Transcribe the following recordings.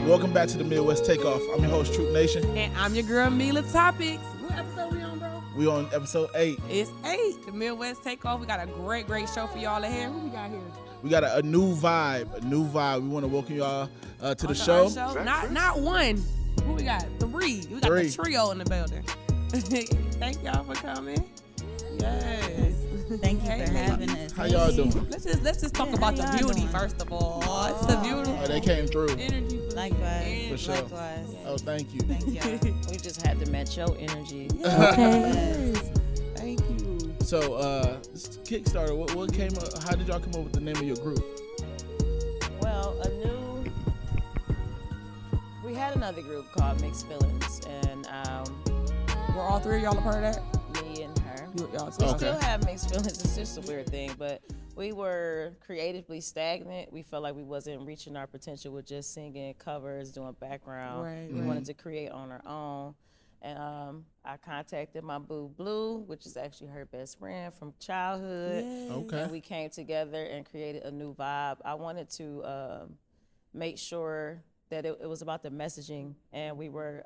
Welcome back to the Midwest Takeoff. I'm your host, Troop Nation. And I'm your girl, Mila Topics. What episode we on, bro? We on episode 8. It's 8, the Midwest Takeoff. We got a great show for y'all ahead. Who we got here? We got a new vibe. We want to welcome y'all to the show. Not one. Who we got? 3. We got the trio in the building. Thank y'all for coming. Yes. Thank you for having us. How y'all doing? Let's just talk about the beauty first of all. It's a beautiful. Oh, they came through. Energy. Likewise. For sure. Likewise. Oh, thank you. Thank y'all. We just had to match your energy. Okay. Thank you. So, Kickstarter, what came up? How did y'all come up with the name of your group? Well, we had another group called Mixed Feelings, and Were all 3 of y'all a part of that? me and her. Y'all We too? still have mixed feelings. It's just a weird thing, but we were creatively stagnant. We felt like we wasn't reaching our potential with just singing covers, doing background. Right, We wanted to create on our own. And I contacted my boo Blue, which is actually her best friend from childhood. Okay. And we came together and created a new vibe. I wanted to make sure that it was about the messaging, and we were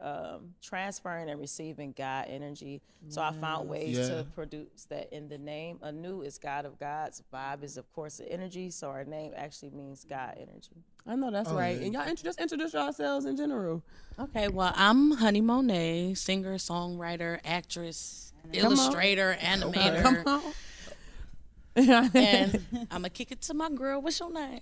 transferring and receiving God energy. So I found ways to produce that in the name. Anu is God of gods. Vibe is, of course, the energy. So our name actually means God energy. I know that's right. And y'all introduce yourselves in general. Okay, well, I'm Honey Monet, singer, songwriter, actress, illustrator, animator. Come on. And I'm going to kick it to my girl. What's your name?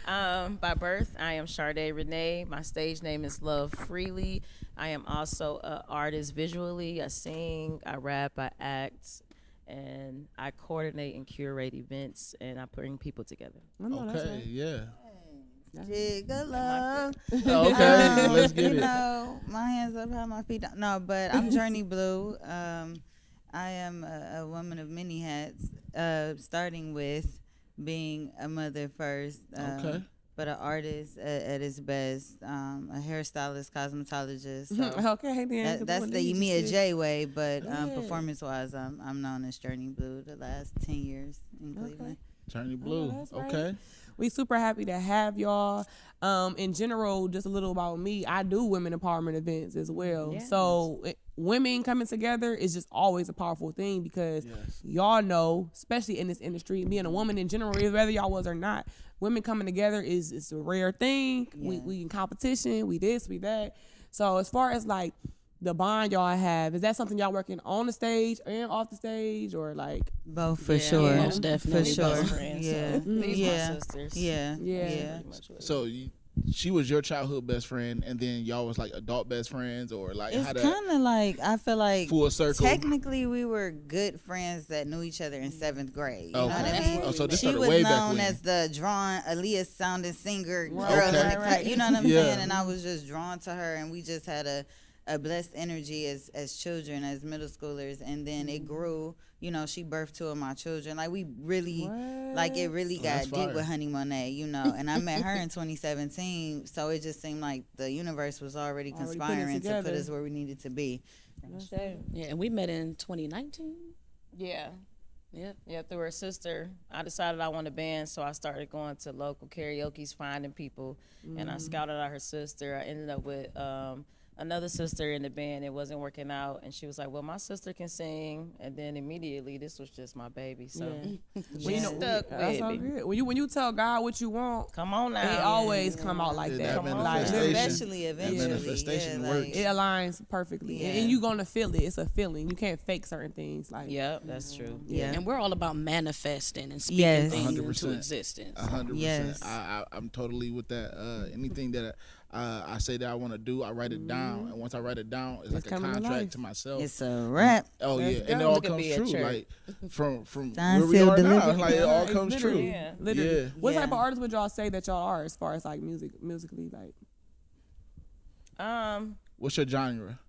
By birth, I am Sade Renee. My stage name is Love Freely. I am also an artist visually. I sing, I rap, I act, and I coordinate and curate events, and I bring people together. Okay, yeah. Jigga love. Okay, let's get it. You know, my hands up, how my feet down. No, but I'm Journey Blue. I am a woman of many hats, starting with being a mother first, but an artist at its best, a hairstylist, cosmetologist. So Okay, then. that's the Mia J way, but performance-wise, I'm known as Journey Blue the last 10 years in Cleveland. Journey Blue. that's right. Okay. We super happy to have y'all. In general, just a little about me, I do women empowerment events as well. Yes. So women coming together is just always a powerful thing because y'all know, especially in this industry, being a woman in general, whether y'all was or not, women coming together is a rare thing. Yeah. We in competition, we this, we that. So as far as like the bond y'all have, is that something y'all working on the stage and off the stage, or like both? For sure, most definitely. For sure. Friends, Yeah, so these my sisters. Yeah. So she was your childhood best friend, and then y'all was like adult best friends, or like it's kind of like, I feel like full circle. Technically, we were good friends that knew each other in 7th grade. You know what I mean? Oh, so this she started was way back known when. as the drawn Aaliyah sounding singer girl. Okay. You know what I'm saying? And I was just drawn to her, and we just had a blessed energy as children, as middle schoolers, and then it grew. You know, she birthed 2 of my children. Like, we really, like, it really got deep with Honey Monet, you know. And I met her in 2017, so it just seemed like the universe was already conspiring to put us where we needed to be. Yeah, and we met in 2019. Yeah, through her sister. I decided I wanted a band, so I started going to local karaoke's, finding people, and I scouted out her sister. I ended up with another sister in the band. It wasn't working out, and she was like, well, my sister can sing, and then immediately this was just my baby, so she stuck with me. Good. When you tell God what you want, Come on now. it always come out like that. Especially eventually. That manifestation works. It aligns perfectly, and you're gonna feel it. It's a feeling. You can't fake certain things. Like, Yep, that's true. Yeah. And we're all about manifesting and speaking things 100%. into existence. 100%. Yes. I'm totally with that. Anything that I say that I want to do, I write it down, and once I write it down, it's like a contract to myself. It's a wrap. Oh yeah, and it all comes true. Like from Sign, where we seal, are now, delivered. like it all comes literally, true. Yeah. Literally. Yeah. What type of artists would y'all say that y'all are as far as like musically, like? What's your genre?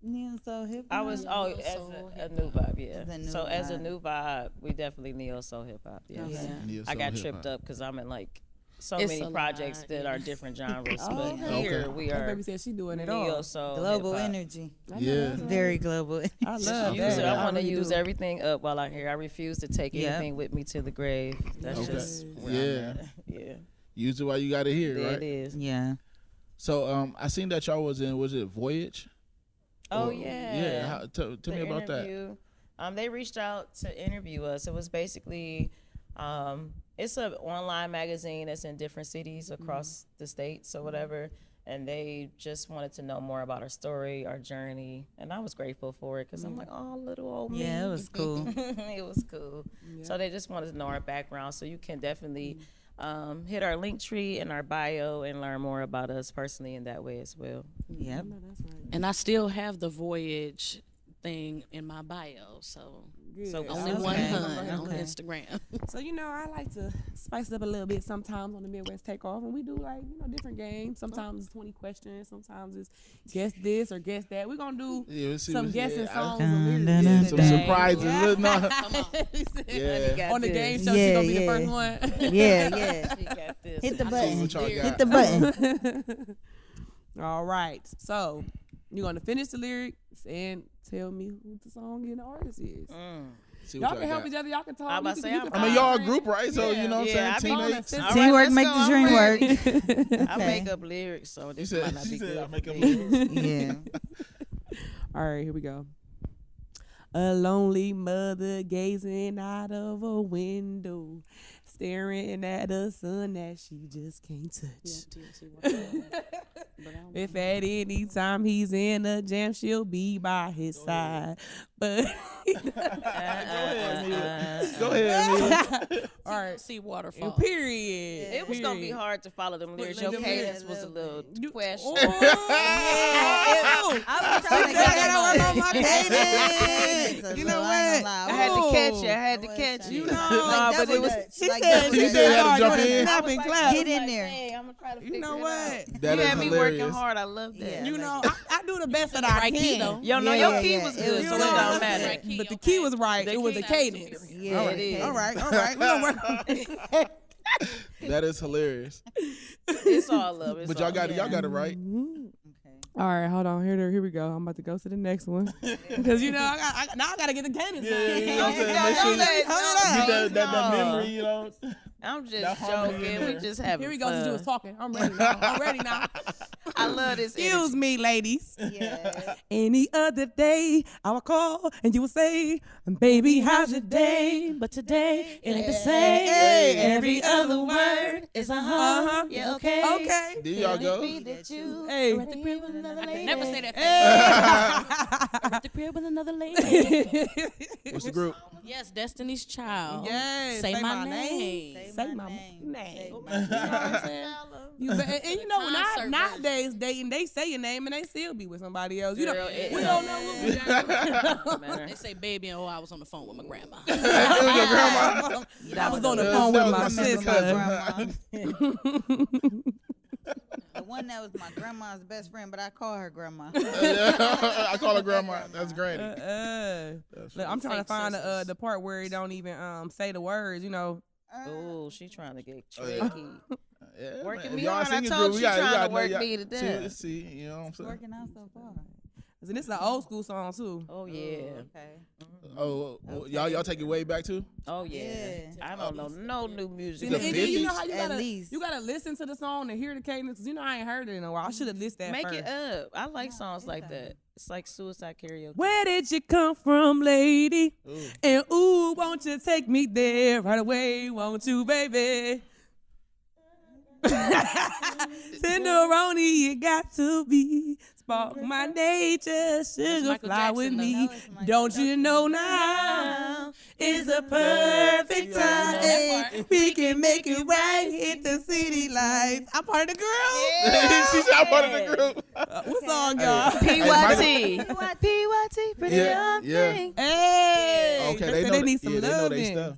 Neo soul hip hop. I was as a new vibe, So as a new vibe, we definitely neo soul hip hop. Neo I soul got hip tripped hop. up because I'm in like so It's many a projects lot, that yeah. are different genres, but Okay. here we My are baby said she doing it neo all. soul Global hip-hop. energy. Yeah. Very global. I love Use that. it. I want to really use do. everything up while I'm here. I refuse to take anything with me to the grave. That's Okay. just where Yeah. I'm at. Yeah. Use it while you got it here, There right? it is. Yeah. So I seen that y'all was it Voyage? Oh, Or- yeah. Yeah. Tell me about that. Interview. They reached out to interview us. It was basically, it's an online magazine that's in different cities across the states or whatever. And they just wanted to know more about our story, our journey. And I was grateful for it because I'm like, oh, little old me. Yeah, it was cool. It was cool. Yeah. So they just wanted to know our background. So you can definitely hit our link tree in our bio and learn more about us personally in that way as well. Yep. And I still have the Voyage thing in my bio, so only one hun on Instagram. So I like to spice it up a little bit sometimes on the Midwest Takeoff, and we do different games. Sometimes it's 20 questions, sometimes it's guess this or guess that. We're gonna do some guessing songs and lyrics some today. surprises. Yeah. On the game show, she's gonna be the first one. Yeah. She got this. Hit the So button. what y'all got? Hit the button. All right, so you're gonna finish the lyrics and tell me who the song and the artist is. See what Y'all can help got. each other. Y'all can talk. I'm about to say, I mean, y'all a group, right? So you know what Yeah, I'm saying? I be Teammates. All right, Teamwork let's make go. the I'm dream ready. work. I make up lyrics, so this might not be She said good. I make for up me. lyrics. Yeah. All right, here we go. A lonely mother gazing out of a window, staring at a sun that she just can't touch. If at any time he's in a jam, she'll be by his side. But Go ahead, Amelia. all right, See waterfall. period. It was gonna be hard to follow them lyrics. Your them cadence lyrics. was a little You- question. I was trying to get my cadence. You know what? I had to catch you. I had to catch you. You know, no, but it was. She said you had to jump in. Snap and clap. Get in there. Hey, I'm gonna try to You figure know it what? out. That You is had me hilarious. working hard. I love that. Yeah. You know, I do the best that I Right key, can. though. Yo, no, Yeah, your key yeah, was it good, was so it good. don't Right matter. key, But the okay. key was right. The It was key the sounds cadence. Yeah, it is. All right. We're gonna work on it. That is hilarious. It's all love. It's But y'all all got love. it. Y'all got it right. All right, hold on. Here we go. I'm about to go to the next one because I gotta get the cadence. Yeah, you know what I'm saying? No, Make sure you no, get that no. memory, you know. I'm That just harmony in joking. there. We just having Here we go. fun. Since you was talking, I'm ready now. I love this. Excuse me, ladies. Yeah. Any other day, I would call and you would say, "Baby, how's your day?" But today, it ain't the same. Hey. Every other word is Uh-huh. Yeah, okay. Okay. There y'all go. Hey. At the crib with another lady. Never say that. Hey. At the crib with another lady. What's the group? Yes, Destiny's Child. Yes. Say my name. Say my name. name. Say my name. And you know, when Concert nowadays dating, they say your name and they still be with somebody else. You know, Girl, it- we don't know what we They say baby, and I was on the phone with my grandma. It was your grandma. I was on the phone with my sister. sister. The one that was my grandma's best friend, but I call her grandma. I call her grandma. That's granny. Look, I'm trying to Fake find sisters. the part where it don't even say the words. You know, Oh, she trying to get Oh, yeah. tricky. Yeah, Working man. me If y'all hard. I singing told group, you we gotta- trying we to gotta work know me y'all- to death. See, you know what I'm saying? Working out so far. and this is an old school song too. Oh yeah. Okay. Oh, y'all take it way back too? Oh yeah. Yeah. I don't know no new music. The And then you know how 50s? you gotta listen to the song and hear the cadence. 'Cause I ain't heard it in a while. I should have listened that Make first. it up. I like songs like that. It's like suicide karaoke. Where did you come from, lady? Ooh. And ooh, won't you take me there right away? Won't you, baby? Tenderoni, you got to be. Spark my nature, sugar Michael fly with Jackson, me. though. That was Michael Don't you know now is the perfect time? Hey, we can make it right, hit the city lights. I'm part of the girl. She said I'm part of the group. What song, y'all? PYT. What? PYT. Pretty Yeah, young yeah. thing. Hey, Okay, they, they said know they need some yeah, they know they loving. stuff.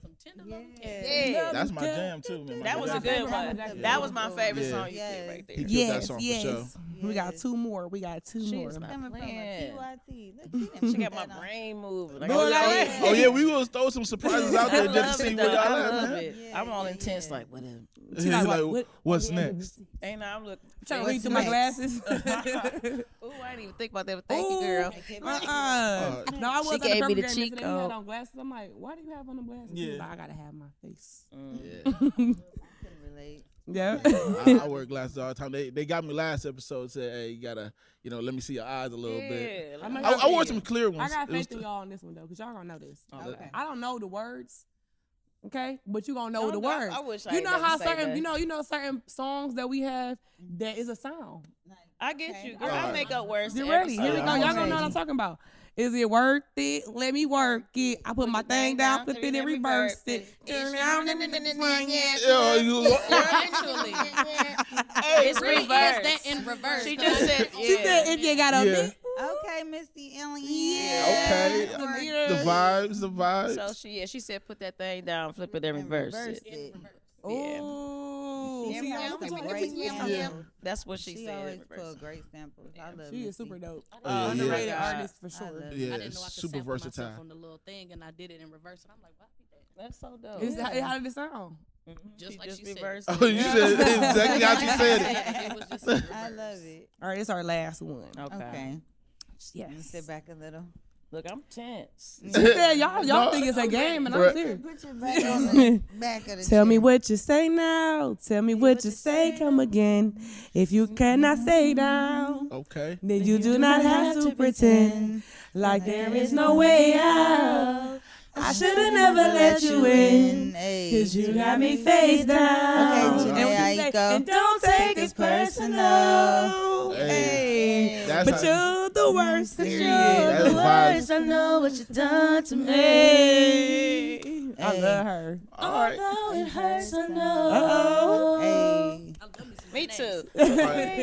Yeah. That's my jam too, man. That was a Michael good Jackson. one. That was my favorite Yeah. song you Yes. did right there. He killed that Yes, song yes. for sure. We got two more. We got two more. She's not Coming from a playing. PYT. Look, She got my brain moving. Like, Boy, like- Oh yeah, we will throw some surprises out I there love just to see it, what though. y'all I at, love man. it. Yeah, I'm all yeah, intense, yeah. like whatever. He's like, like, what- what's next? Ain't I'm looking. Trying to What's read through my next? glasses. Ooh, I didn't even think about that. But thank you, girl. No, I was She at the gave me the program cheat yesterday. He had code. on glasses. I'm like, why do you have on the glasses? He was Yeah. like, I gotta have my face. Yeah. Couldn't relate. Yeah. I wear glasses all the time. They got me last episode. Said, hey, you gotta, let me see your eyes a little bit. I wore some clear ones. I got faith in y'all on this one though, cause y'all gonna know this. Okay. I don't know the words. Okay, but you gonna know the words. I wish I you know how certain, that. you know certain songs that we have that is a sound. I get you, girl. I make up words. You ready? Here we go. Y'all gonna know what I'm talking about. Is it worth it? Let me work it. I put my thing down, flip it and reverse it. Turn around and swing it. Actually, it's reversed. That in reverse. She just said, She said if you got a bit. Okay, Missy Alien. Okay. The vibes. So she said put that thing down, flip it and reverse it. Oh, that's what she said. Always pull great samples. I love she Missy. is super dope. Underrated artist for sure. Yeah, I didn't know I could super sample versatile. myself on the little thing, and I did it in reverse, and I'm like, wow, that's so dope. How did it sound? just like she reversed said. Oh, you said exactly how she said it. It was just in reverse. I love it. All right, it's our last one. Okay. Yes. Sit back a little. Look, I'm tense. She said y'all think it's a game, and I'm serious. Put your back on the back of the Tell me chair. what you say now. Tell me what you say. Come again. If you cannot say now, Okay. then you do not have to pretend like there is no way out. I should have never let you in, cause you got me face down. Okay, Janae, and, Aiko. and don't take it personal. Hey, that's But how- you're the worst. That's vibes. I know what you done to Hey. I love her. All right. Although it hurts, I know. Uh-oh. Hey. Me too.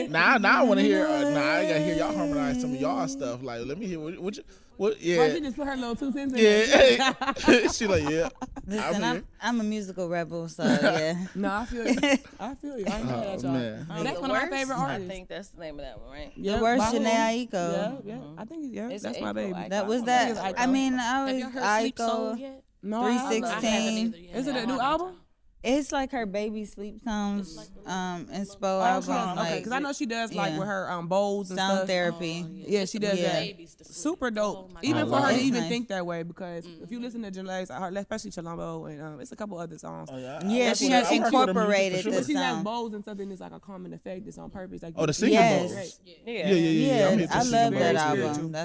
Now I want to hear. I gotta hear y'all harmonize some of y'all stuff. Like, let me hear what. Why Yeah. she just put her little 2 cents in Yeah. Hey. She like, yeah. Listen, I'm a musical rebel, so yeah. No, I feel you. I feel you. I ain't mad at y'all. Man. And that's one of my favorite I artists. think that's the name of that one, right? Yeah, The worst by who? Janae Aiko. Yeah. I think It's that's my Aiko, baby. Aiko. That was I that. think it's Aiko. I mean, I Have was you heard Sleep Soul Aiko. yet? No, I I I haven't 316. either yet. Is it a new album? It's like her baby sleep sounds inspo Oh, she does. album, Okay, like because I know she does like yeah. with her bowls and sound stuff. therapy. Yeah, she does Yeah. that. Babies to sleep. Super dope. Oh my Even God. for her to It's even nice. think that way, because if you listen to Janae's, especially Chilombo and it's a couple other songs. Oh, yeah. Yeah, I she work with her music for incorporated sure. the But she has sound. bowls and stuff, and it's like a common effect. It's on purpose. Like Oh, the singing Yes. bowls. Yeah. Yeah. I'm Yeah, into I singing love bowls. that Yeah. album.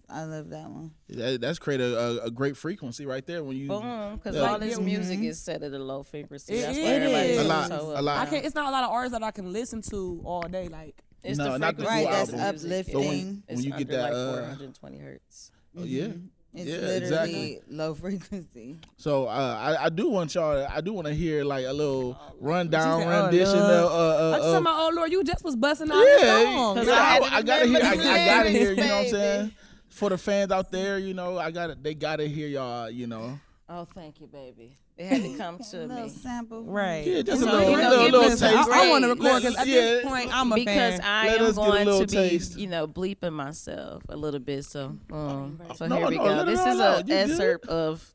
I love that one. That's create a great frequency right there when you. Boom, because Yeah. all this music is set at a low frequency. It That's why is. everybody's A so lot, toe a up. lot. I can't. It's not a lot of artists that I can listen to all day. Like It's No, the not the frequency full Right, that's album. music. uplifting. When you It's get under that, like 420 hertz. Oh, yeah. It's Yeah, literally exactly. low frequency. So I do want y'all. I do want to hear like a little rundown She said, rendition Lord. of. I'm just talking about, oh Lord, you just was busting out the Yeah, song. Cause yeah, I had I to gotta hear. remember the I gotta hear. You know what I'm lyrics, saying? For the fans out there, they gotta hear y'all. Oh, thank you, baby. It had to come to A little me. sample. Right. Yeah, just a So, little, you know, little, give little us taste. a I want to great- record because at Yeah. this point I'm a Because fan. I Let am us get a going little to taste. be, bleeping myself a little bit. So, so No, here we no, go. let it This all is out. an You good? excerpt of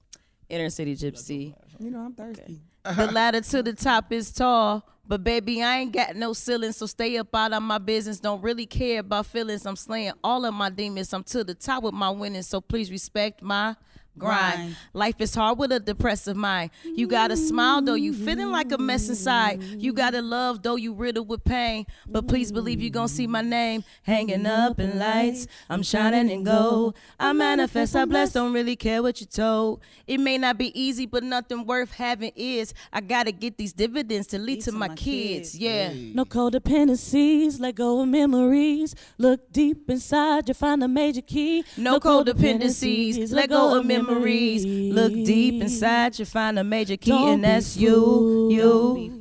Inner City Gypsy. I'm thirsty. The ladder to the top is tall, but baby, I ain't got no ceiling, so stay up out of my business. Don't really care about feelings. I'm slaying all of my demons. I'm to the top with my winnings, so please respect my grind. Life is hard with a depressive mind. You gotta smile though you feeling like a mess inside. You gotta love though you riddled with pain. But please believe you gon' see my name hanging up in lights. I'm shining in gold. I manifest, I bless, don't really care what you told. It may not be easy, but nothing worth having is. I gotta get these dividends to lead to my kids. Yeah. No codependencies, let go of memories. Look deep inside, you find a major key. No codependencies, let go of memories. Look deep inside, you find a major key, Don't and be that's fooled.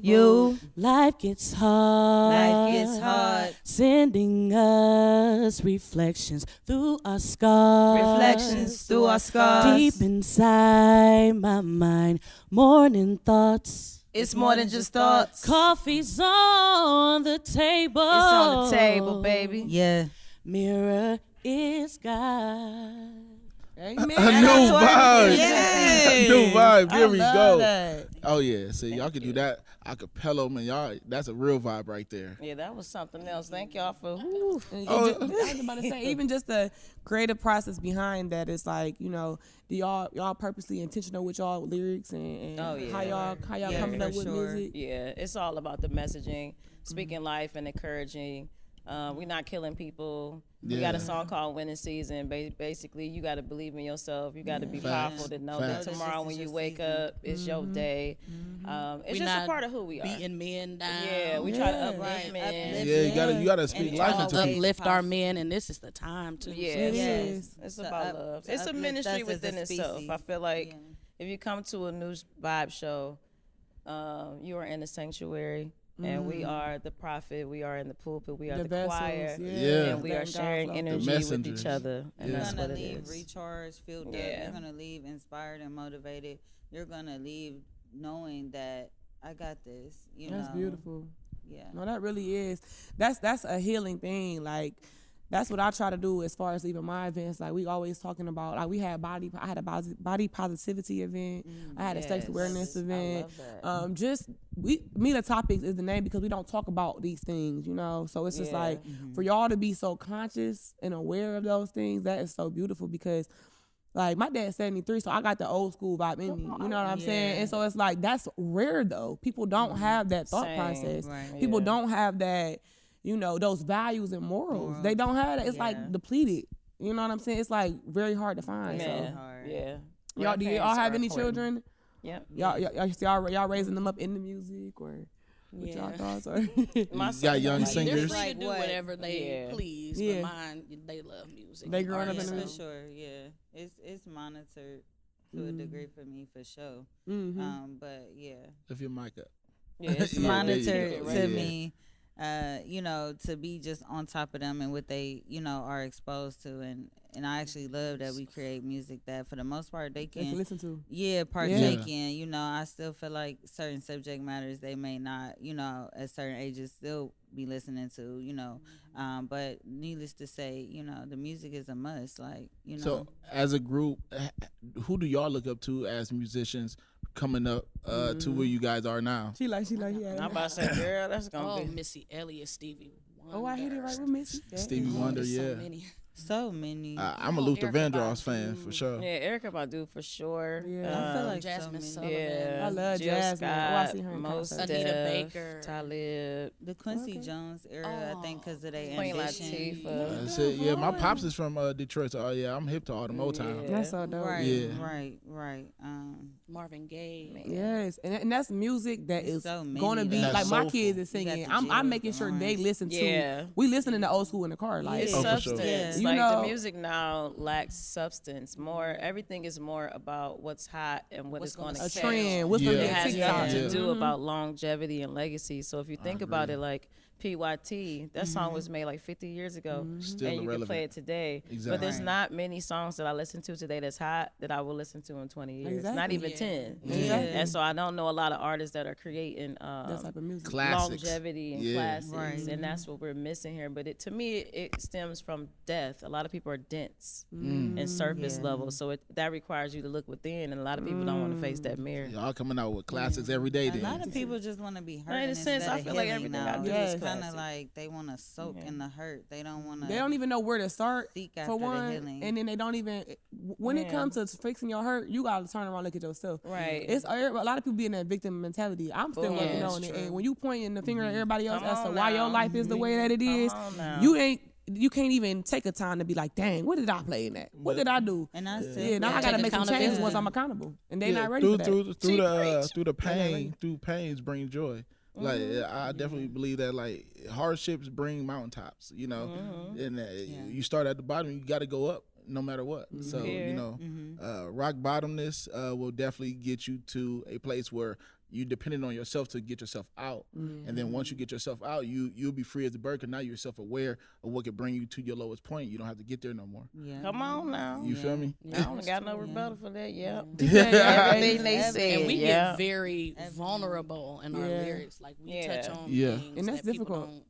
you. Life gets hard. Life gets hard. Sending us reflections through our scars. Reflections through our scars. Deep inside my mind, morning thoughts. It's more than just thoughts. Coffee's on the table. It's on the table, baby. Yeah. Mirror is God. Amen. A new vibe. Yes. A new vibe. Here we I love go. that. Oh yeah, see y'all can do that acapella, man. Y'all, that's a real vibe right there. Yeah, that was something else. Thank y'all for. I was about to say, even just the creative process behind that is like, do y'all purposely intentional with y'all lyrics and how y'all coming up with music? Yeah, it's all about the messaging, speaking life and encouraging. We're not killing people. We got a song called Winning Season. Basically, you got to believe in yourself. You got to be powerful to know that tomorrow when you wake up, it's your day. It's just a part of who we are. Beating men down. Yeah, we try to uplift men. Yeah, you gotta speak life into people. Uplift our men, and this is the time to. Yeah, it is. It's about love. It's a ministry within itself. I feel like if you come to a new vibe show, you are in a sanctuary. And we are the prophet, we are in the pulpit, we are the choir, and we are sharing energy with each other. And that's what it is. You're going to leave recharged, filled up. You're going to leave inspired and motivated. You're going to leave knowing that I got this. That's beautiful. Yeah. No, that really is. That's a healing thing. Like, that's what I try to do as far as even my events. Like, we always talking about, like, I had a body positivity event. I had a sex awareness event. The Topics is the name because we don't talk about these things, So it's just like, for y'all to be so conscious and aware of those things, that is so beautiful because, like, my dad's 73, so I got the old school vibe in me. You know what I'm saying? And so it's like, that's rare, though. People don't have that thought process. Right. People don't have that, those values and morals. They don't have that. It's like depleted. You know what I'm saying? It's like very hard to find. Y'all, do y'all have any children? Yep. Y'all raising them up in the music or what y'all thoughts? Or you got young singers. They do whatever they please. But mine, they love music. They growing up in the music. For sure, yeah. It's monitored to a degree for me, for sure. But yeah. Lift your mic up. Yeah, it's monitored to me. To be just on top of them and what they, are exposed to. And I actually love that we create music that for the most part they can listen to. Yeah, partake in. I still feel like certain subject matters they may not, at certain ages still be listening to, but needless to say, the music is a must. Like, So as a group, who do y'all look up to as musicians coming up to where you guys are now? She like, yeah. I'm about to say, girl, that's gonna be Missy Elliott, Stevie Wonder. Oh, I hit it right with Missy. Stevie Wonder, So many. I'm a Luther Vandross fan for sure. Yeah, Erykah Badu for sure. Yeah, I feel like Jasmine Sullivan. Yeah, I love Jill Jasmine. Scott, I see her in Mos concert. Anita Baker, Talib, the Quincy Jones era. I think because of their Queen ambition. Latifah. That's it. Yeah, my pops is from Detroit, so I'm hip to all the Motown. That's so dope. Right. Marvin Gaye. Yes, and that's music that is so going to be like my kids is singing. I'm making sure they listen to. Yeah. We listening to old school in the car. Like it's substance. Sure. Like the music now lacks substance. Everything is more about what's hot and what is going to a sell. trend. What's It has nothing to Yeah. do about longevity and legacy. So if you think about it, like PYT, that song was made like 50 years ago, Still and you relevant. can play it today. Exactly. But there's not many songs that I listen to today that's hot that I will listen to in 20 years. Not even 10. Exactly. And so I don't know a lot of artists that are creating that type of music. Classics. longevity and classics, and that's what we're missing here. But to me, it stems from death. A lot of people are dense and surface level, so that requires you to look within, and a lot of people don't want to face that mirror. Y'all coming out with classics every day. Then A lot of people just want to be hurt. In a sense, I feel like everything I do is kind classic. of like they want to soak in the hurt. They don't want to. They don't even know where to start seek for after one, the healing. and then they don't even. When it comes to fixing your hurt, you gotta turn around and look at yourself. Right. It's a lot of people be in that victim mentality. I'm still working on it, and when you pointing the finger at everybody else as to why your life is the way that it is, you can't even take a time to be like, dang, what did I play in that? What did I do? And I said, now I gotta make some changes once I'm accountable, and they not ready for that. Through the pains bring joy. Like I definitely believe that like hardships bring mountaintops, and you start at the bottom, you got to go up no matter what. So rock bottomness will definitely get you to a place where you depending on yourself to get yourself out, and then once you get yourself out, you'll be free as a bird. Cause now you're self-aware of what could bring you to your lowest point. You don't have to get there no more. Come on now. You feel me? I don't got no rebuttal for that. Everything they said. And we get very vulnerable in our lyrics. Like we touch on things and that's that people difficult.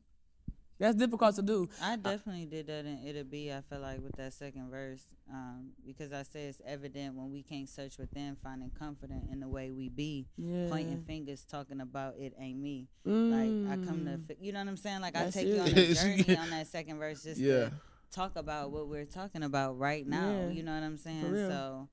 That's difficult to do. I definitely did that in It'll Be, I feel like, with that second verse. Because I say it's evident when we can't search within, finding confidence in the way we be, pointing fingers, talking about it ain't me. Like, I come to, you know what I'm saying? Like, I take you on a journey on that second verse just to talk about what we're talking about right now. You know what I'm saying? So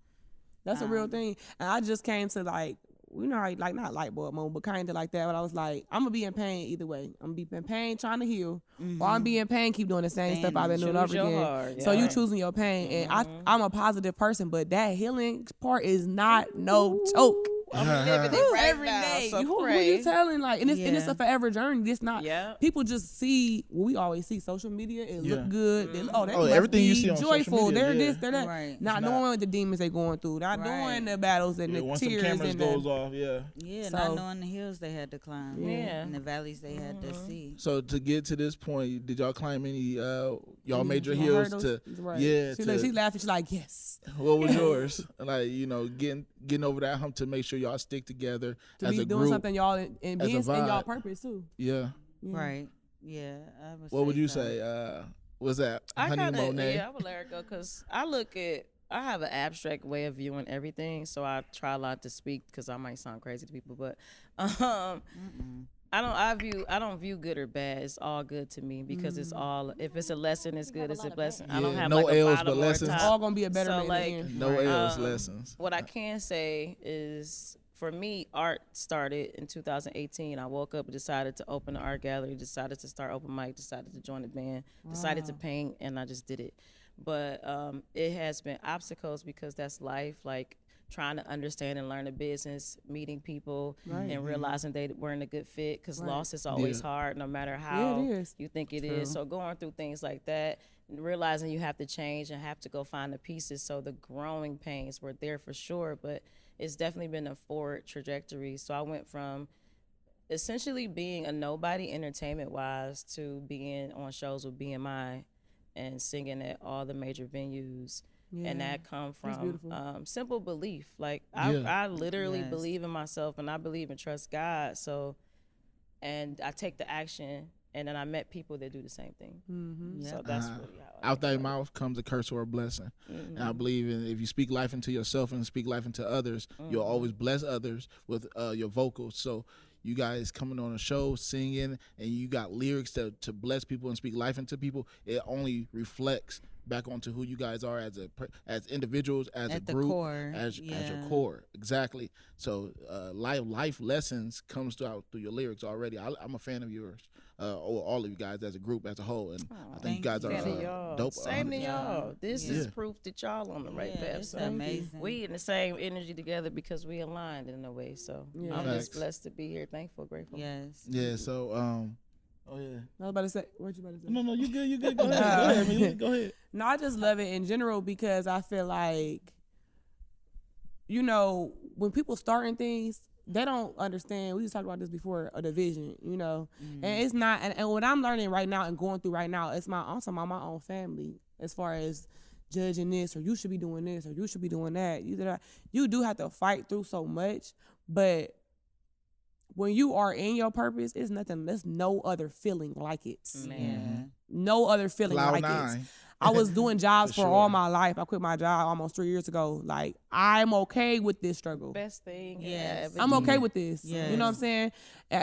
that's a real thing. And I just came to like, you know, like not light bulb moment, but kind of like that. But I was like, I'm gonna be in pain either way. I'm gonna be in pain trying to heal, or I'm be in pain, keep doing the same stuff I've been doing over again. Heart, so you choosing your pain, and I'm a positive person, but that healing part is not no joke. I'm living it right every now, day. so Who you telling? Like, and it's a forever journey. It's not. People just see what we always see. Social media, it look good. They, they everything you see on joyful. social media, They're this, they're that. Right. Not knowing what the demons they going through. Not knowing the battles and the once tears. Some cameras and goes off, not knowing the hills they had to climb. And the valleys they had to see. So to get to this point, did y'all climb any y'all major hills to? Right. Yeah. She laughing. She's like, yes. What was yours? Like, you know, getting over that hump to make sure y'all stick together to as be a doing group, something y'all and being in y'all purpose too. Yeah. Right. Yeah. What would you say? Was that Honey Monet? I would let her go because I have an abstract way of viewing everything, so I try a lot to speak because I might sound crazy to people, but I don't view good or bad. It's all good to me because it's all. If it's a lesson, it's good. It's a blessing. I don't have no like a L's, bottom but or a lessons. top. It's all gonna be a better so, man. like, No L's, lessons. What I can say is, for me, art started in 2018. I woke up and decided to open an art gallery, decided to start open mic, decided to join the band, decided to paint, and I just did it. But it has been obstacles because that's life. Like, trying to understand and learn a business, meeting people, and realizing they weren't a good fit because loss is always hard no matter how you think it is. So going through things like that, realizing you have to change and have to go find the pieces. So the growing pains were there for sure, but it's definitely been a forward trajectory. So I went from essentially being a nobody entertainment-wise to being on shows with BMI and singing at all the major venues. And that come from simple belief. Like, I literally believe in myself, and I believe and trust God. So, and I take the action, and then I met people that do the same thing. So that's really how out thy mouth comes a curse or a blessing. And I believe if you speak life into yourself and speak life into others, you'll always bless others with your vocals. So you guys coming on a show, singing, and you got lyrics to bless people and speak life into people, it only reflects back onto who you guys are as individuals, as a group, as your core. Exactly. So life lessons comes through your lyrics already. I'm a fan of yours, or all of you guys as a group, as a whole, and I think you guys are dope. Same to y'all. This is proof that y'all on the right path. It's so amazing. We in the same energy together because we aligned in a way. So I'm just blessed to be here. Thankful, grateful. Yes. Yeah. So oh yeah. I was about to say, what you about to say? No, you good. You good. Go ahead. Go ahead. No, I just love it in general because I feel like, you know, when people starting things, they don't understand. We just talked about this before, a division, you know, and it's not. And what I'm learning right now and going through right now, I'm talking about my own family as far as judging this, or you should be doing this, or you should be doing that. You do have to fight through so much, but when you are in your purpose, it's nothing. There's no other feeling like it. Man. No other feeling Cloud like nine. it. I was doing jobs for all sure. my life. I quit my job almost 3 years ago. Like, I'm okay with this struggle. Best thing. Yes. I'm okay with this. Yes. You know what I'm saying?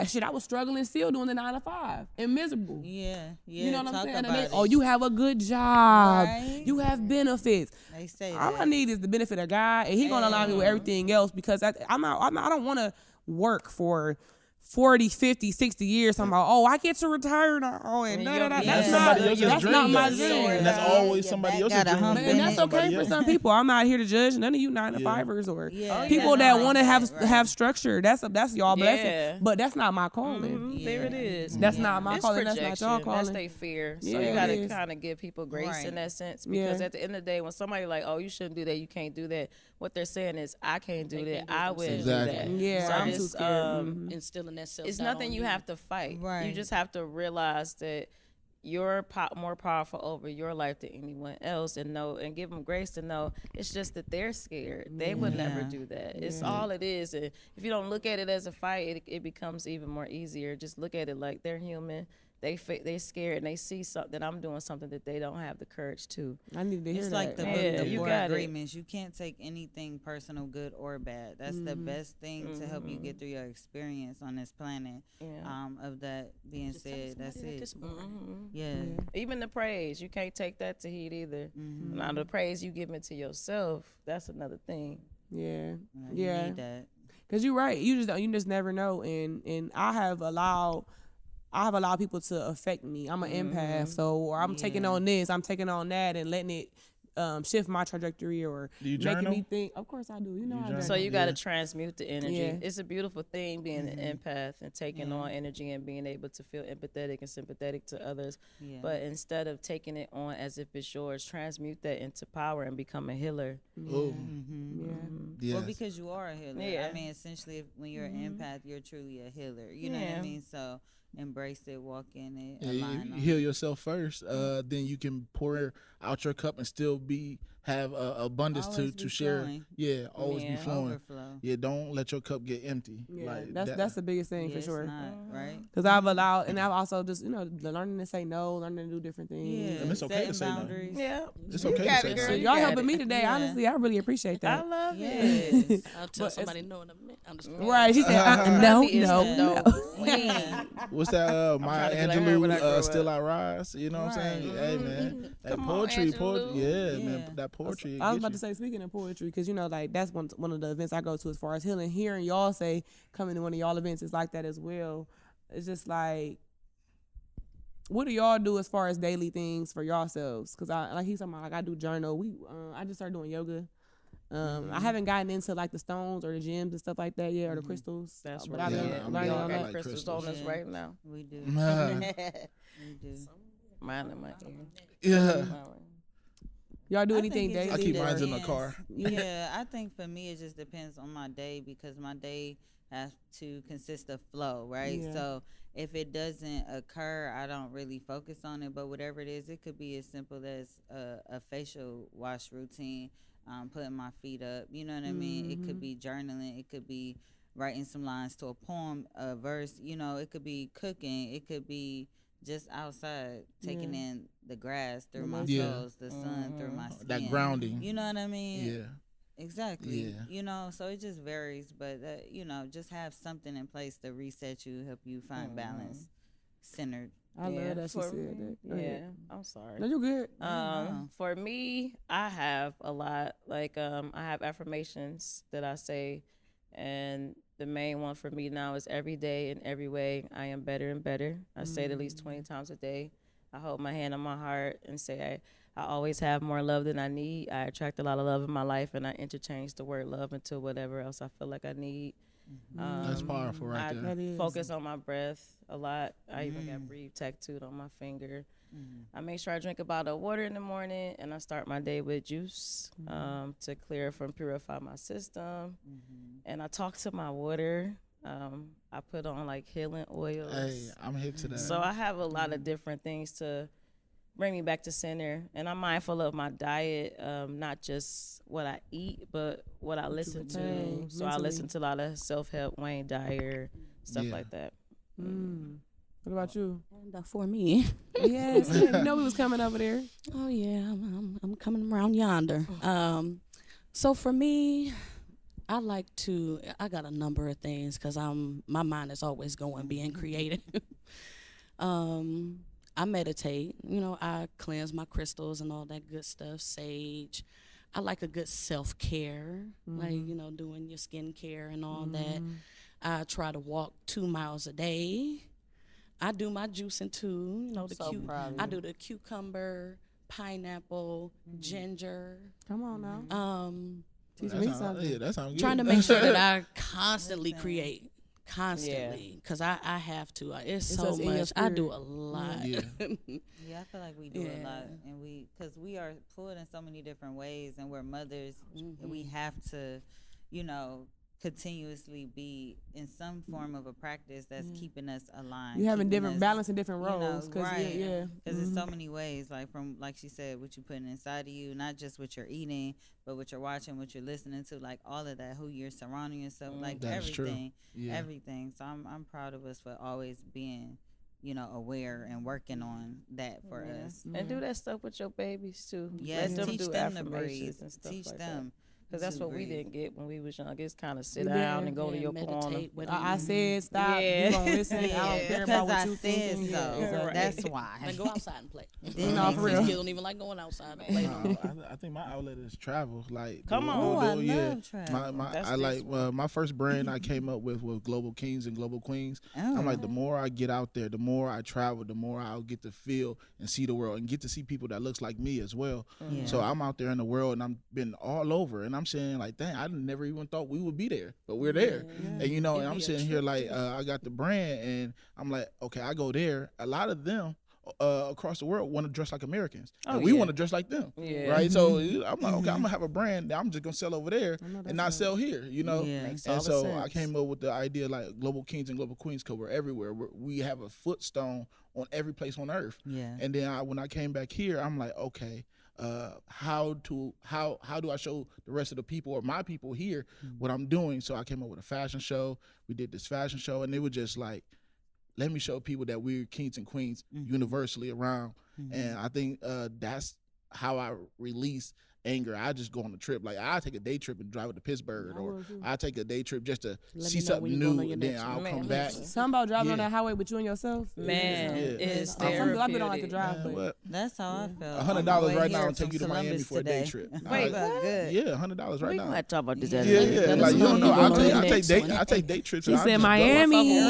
Shit, I was struggling still doing the 9 to 5 and miserable. Yeah. You know what I'm saying? And About then, you have a good job. Right. You have benefits. They say All that. I need is the benefit of God, and He gonna allow me with everything else because I don't want to work for 40, 50, 60 years talking about, I get to retire now. And That's somebody else's that's dream. not my though. dream. And that's always somebody else's got a dream. hump And that's okay for some people. I'm not here to judge none of you 9 to 5ers or people that want to have structure. That's y'all blessing, but that's not my calling. There it is. That's not my It's calling. That's not projection. your calling. That's their fear. So Yeah, you it got to is. kind of give people grace Right. in that sense because Yeah. at the end of the day, when somebody like, you shouldn't do that, you can't do that, what they're saying is, I can't do that. I wouldn't do Exactly. that. Yeah, so I'm it's, too scared. Instilling that self. It's nothing you have to fight. Right. You just have to realize that you're more powerful over your life than anyone else, and give them grace to know it's just that they're scared. They would never do that. It's all it is. And if you don't look at it as a fight, it becomes even more easier. Just look at it like they're human. they scared and they see something that I'm doing something that they don't have the courage to. I need to hear It's that. like the Yeah, book, the you four got it. agreements. You can't take anything personal, good or bad. That's the best thing to help you get through your experience on this planet. Yeah. Of that being Just telling said, that's somebody that it. this morning. Yeah. Even the praise, you can't take that to heat either. Now the praise you giving to yourself, that's another thing. Yeah. You need that. Cause you're right. You just never know. And I have allowed people to affect me. I'm an empath, so or I'm taking on this, I'm taking on that, and letting it shift my trajectory or Do you making journal? me think. Of course I do. You know I do. So you got to transmute the energy. Yeah. It's a beautiful thing being an empath and taking on energy and being able to feel empathetic and sympathetic to others. Yeah. But instead of taking it on as if it's yours, transmute that into power and become a healer. Oh, Yeah. yes. Well, because you are a healer. Yeah. I mean, essentially, when you're an empath, you're truly a healer. You know what I mean? So embrace it, walk in it, Yeah, align you on heal yourself first, then you can pour out your cup and still have abundance Always to be share. flowing. Yeah, always be Yeah. flowing. Overflow. Yeah, don't let your cup get empty. Yeah, Like that's the biggest thing for It's sure. not, right? Because I've allowed, and I've also just learning to say no, learning to do different things. Yeah. And it's okay to Setting say no. boundaries. Yeah. It's You okay to got say it, no. girl. So You y'all got helping it. me today. Yeah. Honestly, I really appreciate I that. love Yes. it. I'll tell But somebody no in a minute. I'm just Right? She said, no, Happy is no, the no. Yeah. What's that? trying Maya to be like her when I grow Angelou, up. Still I Rise. You know what I'm saying? Hey man, that Come on, poetry, Angelou. yeah, Yeah. man, that poetry. I was about to say, speaking of poetry, because like that's one of the events I go to as far as healing. Hearing y'all say coming to one of y'all events is like that as well. It's just like, what do y'all do as far as daily things for yourselves? Because he's talking about, like I do journal. I just started doing yoga. I haven't gotten into like the stones or the gems and stuff like that yet, or the crystals. That's but right. I've been Yeah, learning I on that. like Crystals on us Yeah. right now. We do. We do. Mine in my ear. Yeah, Y'all do I anything think it daily? I keep or- mine in the depends. car. Yeah, I think for me it just depends on my day because my day has to consist of flow, right? Yeah. So if it doesn't occur, I don't really focus on it. But whatever it is, it could be as simple as a facial wash routine, putting my feet up. You know what I mean? It could be journaling. It could be writing some lines to a poem, a verse. You know, it could be cooking. It could be just outside taking in the grass through my Yeah. soles, the sun through my skin. That grounding. You know what I mean? Yeah, Exactly. Yeah. You know, so it just varies, but just have something in place to reset you, help you find balance, centered. I Yeah, love that she for said me, that. Go Yeah, ahead. I'm sorry. No, you good. For me, I have a lot. Like, I have affirmations that I say, and the main one for me now is every day in every way I am better and better. I say it at least 20 times a day. I hold my hand on my heart and say I always have more love than I need. I attract a lot of love in my life, and I interchange the word love into whatever else I feel like I need. that's powerful right I there. That is. focus on my breath a lot. I even got breathe tattooed on my finger. I make sure I drink a bottle of water in the morning, and I start my day with juice to clear from purify my system. And I talk to my water. I put on like healing oils. Hey, I'm hip to that. So I have a lot of different things to bring me back to center, and I'm mindful of my diet, not just what I eat, but what I listen to. retain So I mentally. listen to a lot of self-help, Wayne Dyer, stuff Yeah. like that. What about you? And for me, Yes, you know we was coming over there. oh yeah, I'm coming around yonder. So for me, I got a number of things because my mind is always going, being creative. I meditate, I cleanse my crystals and all that good stuff, sage. I like a good self-care, like, doing your skincare and all that. I try to walk 2 miles a day. I do my juicing too, I do the cucumber, pineapple, ginger. Come on now. Teach That me sound- something. yeah, that sounds good. Trying to make sure that I constantly create, because I have to. It's so just in your much. I do spirit. a lot. Yeah. Yeah, I feel like we do a lot, and because we are pulled in so many different ways, and we're mothers, and we have to, continuously be in some form of a practice that's keeping us aligned. You having keeping different us, balance in different roles, right? yeah. Because there's so many ways, like she said, what you putting inside of you, not just what you're eating, but what you're watching, what you're listening to, like all of that, who you're surrounding yourself, like That's true. everything, Yeah. everything. So I'm proud of us for always being aware and working on that for us. And do that stuff with your babies too. Yes, Let them teach do them to affirmations breathe. and stuff Teach like them. Because that's to what we breathe. didn't get when we was young. It's kind of sit down and go to your corner. meditate with I them. said stop. Yeah. You gonna listen? I don't care because about what I you said thinking. so. Yeah, exactly. That's why. Like, go outside and play. Then No, they for say, real. Kids don't even like going outside to play. no more. I think my outlet is travel. Like, Come on. Oh, I love travel. That's I like this my first brand I came up with was Global Kings and Global Queens. Oh. I'm like, the more I get out there, the more I travel, the more I'll get to feel and see the world and get to see people that looks like me as well. Yeah. So I'm out there in the world and I'm been all over and I'm saying like, dang, I never even thought we would be there, but we're there. And It'd and be I'm a sitting here like, I got the brand and I'm like, okay, I go there. A lot of them across the world want to dress like Americans, and we want to dress like them, Yeah. right? So I'm like, okay, I'm gonna have a brand that I'm just gonna sell over there and not sell here, Yeah. Makes all And the so sense. I came up with the idea like Global Kings and Global Queens, because we're everywhere. We have a footstone on every place on earth. Yeah. And then when I came back here, I'm like, okay, how do I show the rest of the people or my people here what I'm doing? So I came up with a fashion show. We did this fashion show, and it was just like, let me show people that we're kings and queens universally around. And I think that's how I release anger. I just go on a trip. Like, I take a day trip and drive to Pittsburgh, or I take a day trip just to Let see me know something when you going new, on your and then next I'll one. come Man, back. listen. Something about driving on Yeah. that highway with you and yourself. Man, Yeah. it's Some people I don't like to therapeutic. drive, Man, but what? That's how I felt. $100 right now here will take from you to Miami Columbus for a day today. trip. Wait, But what? good. Yeah, $100 right We now. gonna talk about this. Yeah, at yeah. Let Like, us you know don't know. when I'll you take, go I to take the day, next one. I take day trips. She and I'll said just go. Miami. Yeah.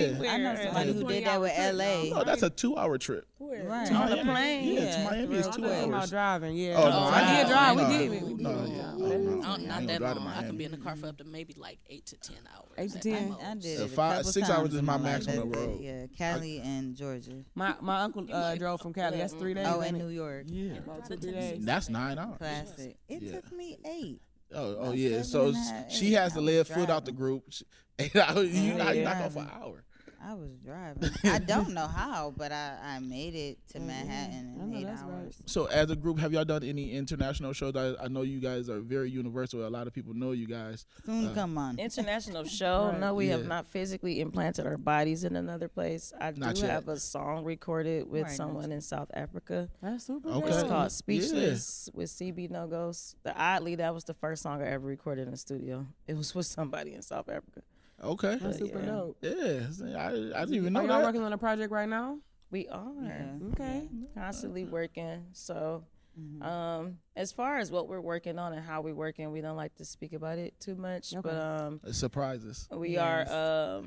Anywhere. I know somebody who did that with LA. No, that's a 2-hour trip. Right. To On the Miami. plane? Yeah, to Yeah, Miami is real 2 quick. Talking about hours. driving, yeah. Oh, no, I did drive. We no, did. no, We did. no, Yeah. no, Not I ain't that gonna drive to long. I can Miami. be in the car for up to maybe like 8 to 10 hours. 8 to at 10. most. I did it a 6 couple hours times is in my life. max on the That's it. road. Yeah, Cali and Georgia. My uncle drove from Cali. That's 3 days. Oh, ain't in it? New York. Yeah, About 2, 3 days. that's 9 hours. Classic. It Yeah. took me 8. Oh About yeah. 7 So and a half, she 8 has to lay a hours foot out the driving. group. You knock Yeah. off an hour. I was driving. I don't know how, but I made it to Manhattan I in know 8 that's hours. So as a group, have y'all done any international shows? I know you guys are very universal. A lot of people know you guys. Soon come on. International show. Right. No, we have Yeah. not physically implanted our bodies in another place. I Not do yet. have a song recorded with Right, someone in South Africa. That's super Okay. It's good. called Speechless with CB No Ghost. Oddly, that was the first song I ever recorded in the studio. It was with somebody in South Africa. Okay. That's super yeah. dope. Yeah, I didn't even know Are y'all that. working on a project right now? We are Yeah. Okay. constantly working. So, Mm-hmm. as far as what we're working on and how we're working, we don't like to speak about it too much. Okay. But It surprises. we Yes. are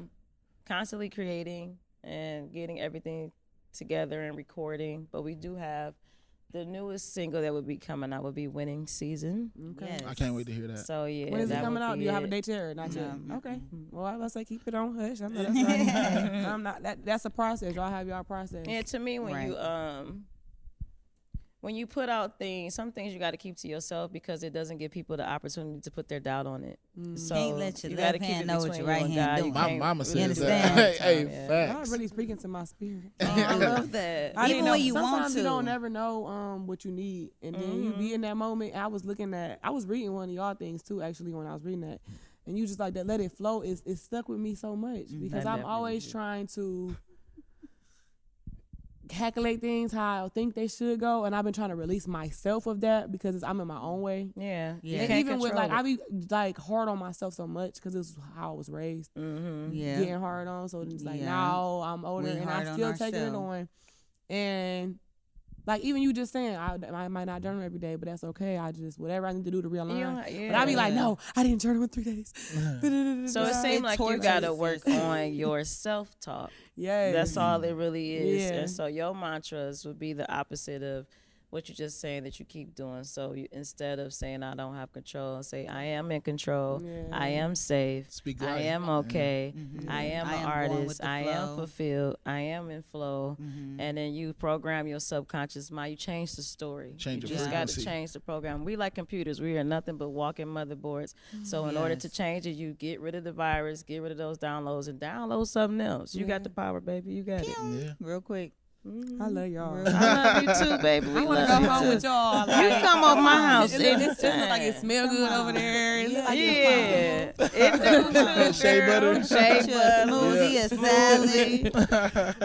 constantly creating and getting everything together and recording. But we do have the newest single that would be coming out would be Winning Season. Okay. Yes. I can't wait to hear that. So yeah, When is it that coming would out? be Do you have a it. date yet or not yet? No. Okay. Well, I was say keep it on hush. I know that's right. I'm not. That's a process. Y'all have y'all process. Yeah, to me, when you put out things, some things you got to keep to yourself because it doesn't give people the opportunity to put their doubt on it. So Can't let your you gotta left keep it hand know what between your you right and hand God. You doing. My can't- mama You says understand? that. Hey, Yeah. Y'all facts. really speaking to my spirit. Oh, I love that. I didn't Even know. when you want Sometimes you to. don't never know what you need, and then you be in that moment. I was reading one of y'all things too, actually, when I was reading that, and you just like that. Let it flow. It stuck with me so much because That I'm definitely always did. trying to calculate things how I think they should go, and I've been trying to release myself of that because I'm in my own way. Yeah, Yeah. You And can't even with control like I it. be like hard on myself so much because it's how I was raised, Yeah. getting hard on. So it's like Yeah. now I'm older We and hard I'm on still taking it ourselves. on. And like even you just saying I might not journal every day, but that's okay. I just whatever I need to do to realign. But I be like, no, I didn't journal in 3 days. So it seems like you gotta tortures work on your self-talk. yeah, That's all it really is. Yeah. And so your mantras would be the opposite of what you're just saying that you keep doing. So instead of saying I don't have control, say I am in control. Yeah. I am safe. Speak I life. am okay. I am I an am going with artist. the I am flow. fulfilled. I am in flow. And then you program your subconscious mind. You change the story. Change you the just got to frequency. change the program. We like computers. We are nothing but walking motherboards. So in order to Yes. change it, you get rid of the virus, get rid of those downloads, and download something else. You got the power, baby. You got it. Yeah. Real quick. I love y'all. I love you too, baby. I want to go home with y'all. You come over my house. It looks like it smells good over there. It look like It do. Shea butter. Shea butter. Smoothie, a salad.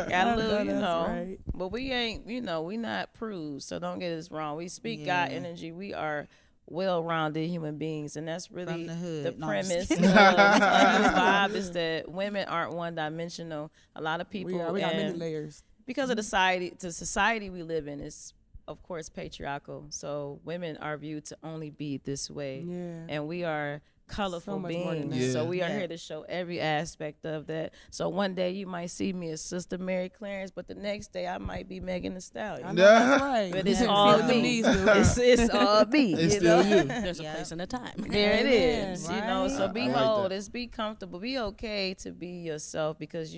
Got a little, you That's know. right. But we ain't, we not prudes, so don't get us wrong. We speak God energy. We are well-rounded human beings, and that's really From the hood. the No, I'm just premise of kidding. the vibe is that women aren't one-dimensional. A lot of people, We got many and layers. because of the society we live in is, of course, patriarchal. So women are viewed to only be this way, and we are colorful So much more than beings. that. So we are here to show every aspect of that. So one day you might see me as Sister Mary Clarence, but the next day I might be Megan Thee Stallion. I know that's right. But it's See all what them me. knees do. It's all me. It's you still know? you. There's a place and a time. There it Amen. is. You know, so I like behold, that. it's be comfortable. Be okay to be yourself, because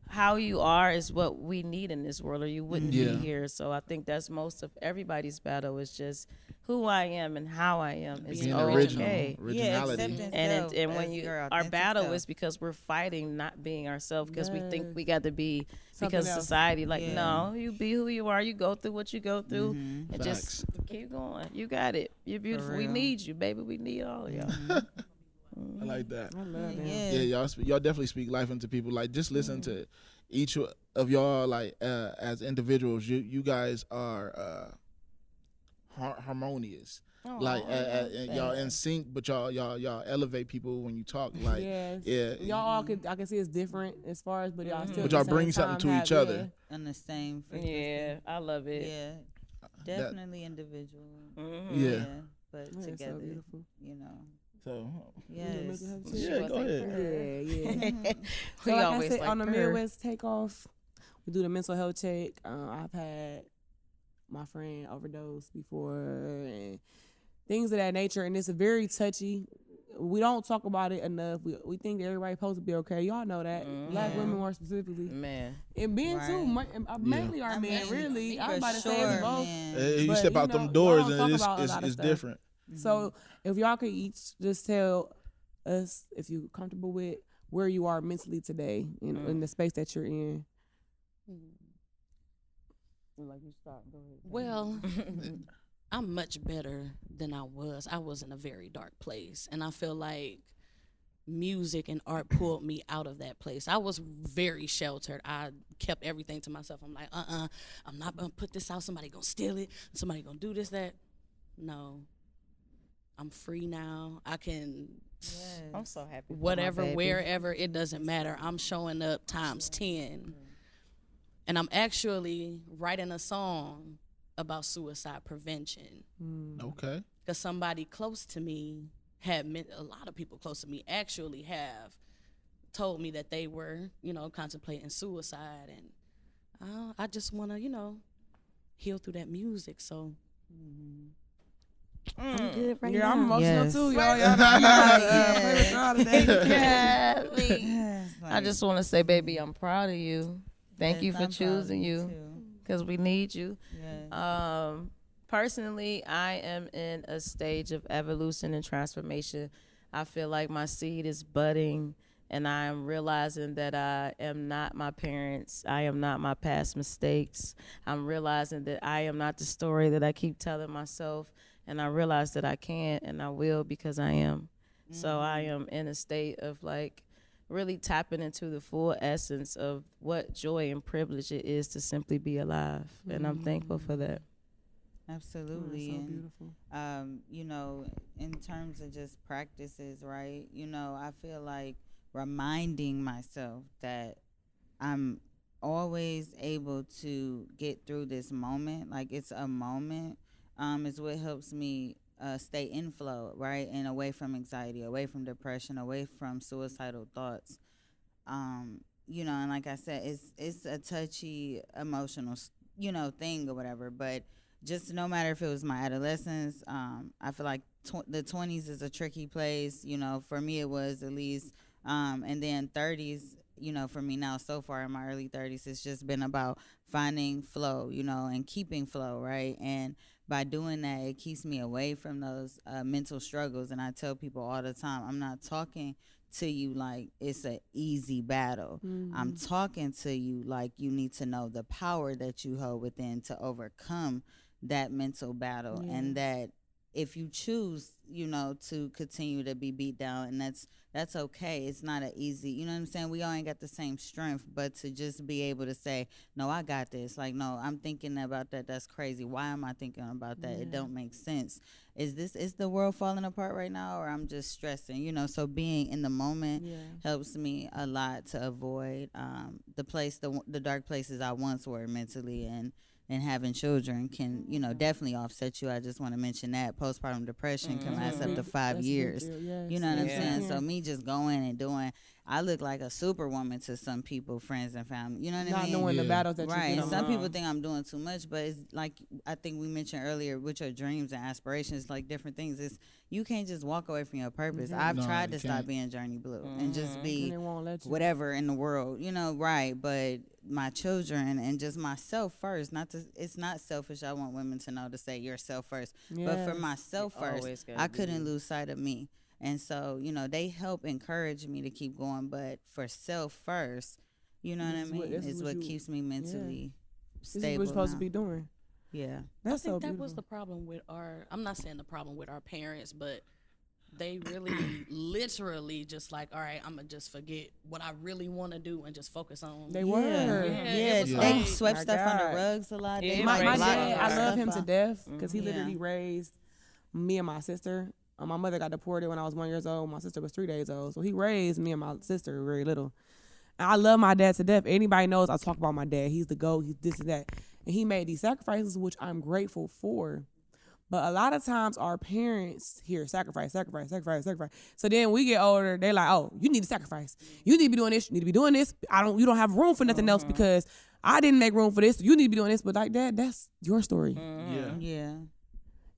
how you are is what we need in this world, or you wouldn't be here. So I think that's most of everybody's battle, is just who I am and how I am. It's Being okay. originality. And when our battle is because we're fighting not being ourselves, because we think we got to be Something because else. society no, you be who you are, you go through what you go through, and Facts. just keep going. You got it. You're beautiful. We real. need you, baby. We need all of y'all. I like that. I love that. Yeah, y'all definitely speak life into people. Like, just listen to each of y'all. Like, as individuals, you guys are harmonious. Like, y'all in sync, but y'all elevate people when you talk. Like, Yes. Y'all I can see it's different as far as, but y'all still. But at y'all the bring same something time to each have- other. On the same frequency. Yeah, I love it. Yeah. Definitely individual. Yeah. But Yeah, it's so together, beautiful. you know. So, Yes. yeah, go ahead. Yeah. So We like I always said, like on the her. Midwest Takeoff, we do the mental health check. I've had my friend overdose before and things of that nature, and it's a very touchy. We don't talk about it enough. We think everybody's supposed to be okay. Y'all know that. Black women more specifically. Man. And men too, mainly our men, really. I was about to say it's both. You But, step you out know, them doors y'all don't and talk about a lot of it's stuff. different. So if y'all could each just tell us, if you're comfortable with, where you are mentally today in the space that you're in. Well, I'm much better than I was. I was in a very dark place, and I feel like music and art pulled me out of that place. I was very sheltered. I kept everything to myself. I'm like, I'm not gonna put this out. Somebody gonna steal it. Somebody gonna do this, that. No, I'm free now. I can I'm so happy. for my whatever, baby. wherever, it doesn't matter. I'm showing up times 10. And I'm actually writing a song about suicide prevention. Okay. Because somebody close to me a lot of people close to me actually have told me that they were, contemplating suicide. And I just want to, heal through that music. So I'm good right now. I'm emotional too, y'all. Y'all I just want to say, baby, I'm proud of you. Thank you for choosing you, because we need you. Personally, I am in a stage of evolution and transformation. I feel like my seed is budding, and I am realizing that I am not my parents. I am not my past mistakes. I'm realizing that I am not the story that I keep telling myself, and I realize that I can and I will, because I am. So I am in a state of really tapping into the full essence of what joy and privilege it is to simply be alive. And I'm thankful for that. Absolutely. so And, beautiful. in terms of just practices, right? I feel like reminding myself that I'm always able to get through this moment. Like, it's a moment, is what helps me stay in flow, right? And away from anxiety, away from depression, away from suicidal thoughts. And like I said, it's a touchy, emotional, thing or whatever. But just no matter if it was my adolescence, I feel like the 20s is a tricky place. For me it was, at least. And then 30s, for me now so far in my early 30s, it's just been about finding flow, and keeping flow, right? And by doing that, it keeps me away from those mental struggles. And I tell people all the time, I'm not talking to you like it's an easy battle. I'm talking to you like you need to know the power that you hold within to overcome that mental battle, and that if you choose, you know, to continue to be beat down, and that's okay. It's not an easy, you know what I'm saying? We all ain't got the same strength, but to just be able to say, no, I got this. Like, no, I'm thinking about that. That's crazy. Why am I thinking about that? It don't make sense. Is the world falling apart right now, or I'm just stressing? You know, so being in the moment helps me a lot to avoid the dark places I once were mentally, and having children can, you know, definitely offset you. I just want to mention that postpartum depression can last up to 5 years. You know what I'm saying? So me just going and doing, I look like a superwoman to some people, friends and family. You know what I mean? Not knowing the battles that right. you And some people think I'm doing too much, but it's like I think we mentioned earlier with your dreams and aspirations, like different things. It's you can't just walk away from your purpose. I've tried to stop being journey blue and just be whatever in the world, you know, right? But my children and just myself first. It's not selfish. I want women to know to say yourself first, but for myself first, I couldn't lose sight of me. And so, you know, they help encourage me to keep going, but for self first, you know what I mean? Is what keeps me mentally stable. This is what you're supposed to be doing. Yeah. That's I think so that beautiful. was the problem with I'm not saying the problem with our parents, but they really literally just like, all right, I'm going to just forget what I really want to do and just focus on. They were. Yeah. They swept stuff under rugs a lot. Yeah, My my dad, I love stuff him to out. death because he literally raised me and my sister. My mother got deported when I was 1 year old. My sister was 3 days old. So he raised me and my sister very little. And I love my dad to death. Anybody knows I talk about my dad. He's the GOAT. He's this and that. And he made these sacrifices, which I'm grateful for. But a lot of times our parents hear sacrifice. So then we get older, they're like, oh, you need to sacrifice. You need to be doing this. You need to be doing this. You don't have room for nothing else because I didn't make room for this. You need to be doing this. But like that, that's your story. Yeah.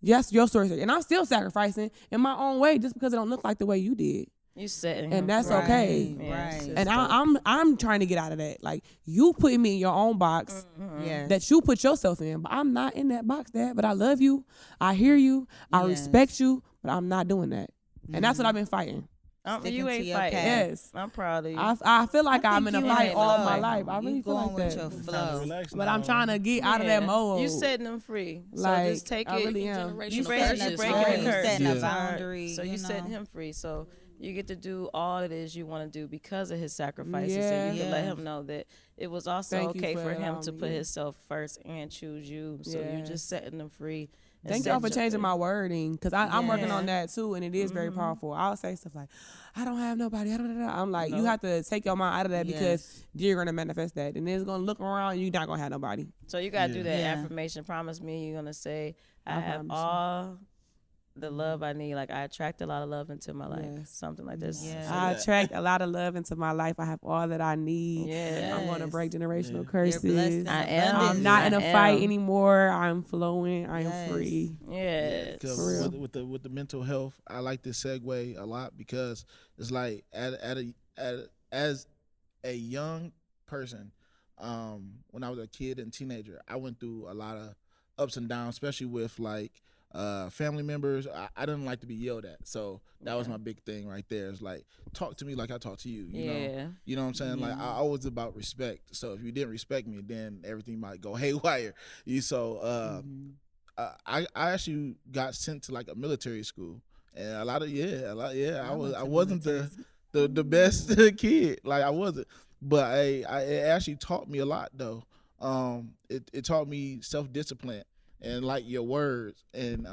Yes, your story. And I'm still sacrificing in my own way just because it don't look like the way you did. You setting and that's okay. Right. And I'm trying to get out of that. Like you putting me in your own box that you put yourself in, but I'm not in that box, Dad. But I love you, I hear you, I respect you, but I'm not doing that. And that's what I've been fighting. You ain't fighting. Yes, I'm proud of you. I feel like I'm in a fight all my life. I You really feel like with that. your flow. But I'm trying to get out of that mode. You setting them free. Like, so just take I it. really am. You setting breaking a the you curse. setting a boundary. So you setting him free. So you get to do all it is you want to do because of his sacrifices. Yeah. And you can let him know that it was also Thank you okay for for him allowing to me, put himself first and choose you. So you're just setting them free. Thank y'all for changing my wording because I'm working on that too, and it is very powerful. I'll say stuff like, I don't have nobody. I'm like, you have to take your mind out of that because you're going to manifest that. And it's going to look around, you're not going to have nobody. So you got to do that affirmation. Promise me you're going to say, I have all the love I need. Like I attract a lot of love into my life. Something like this. I attract a lot of love into my life. I have all that I need. I'm going to break generational curses. I'm not in a fight anymore. I'm flowing. I am free. With the mental health, I like this segue a lot because it's like as a young person, when I was a kid and teenager, I went through a lot of ups and downs, especially with like family members. I didn't like to be yelled at, so that was my big thing right there. It's like, talk to me like I talk to you. You know what I'm saying? Like I always about respect. So if you didn't respect me, then everything might go haywire. I actually got sent to like a military school, and I wasn't the best kid. Like I wasn't, but it actually taught me a lot though. It taught me self-discipline and like your words. And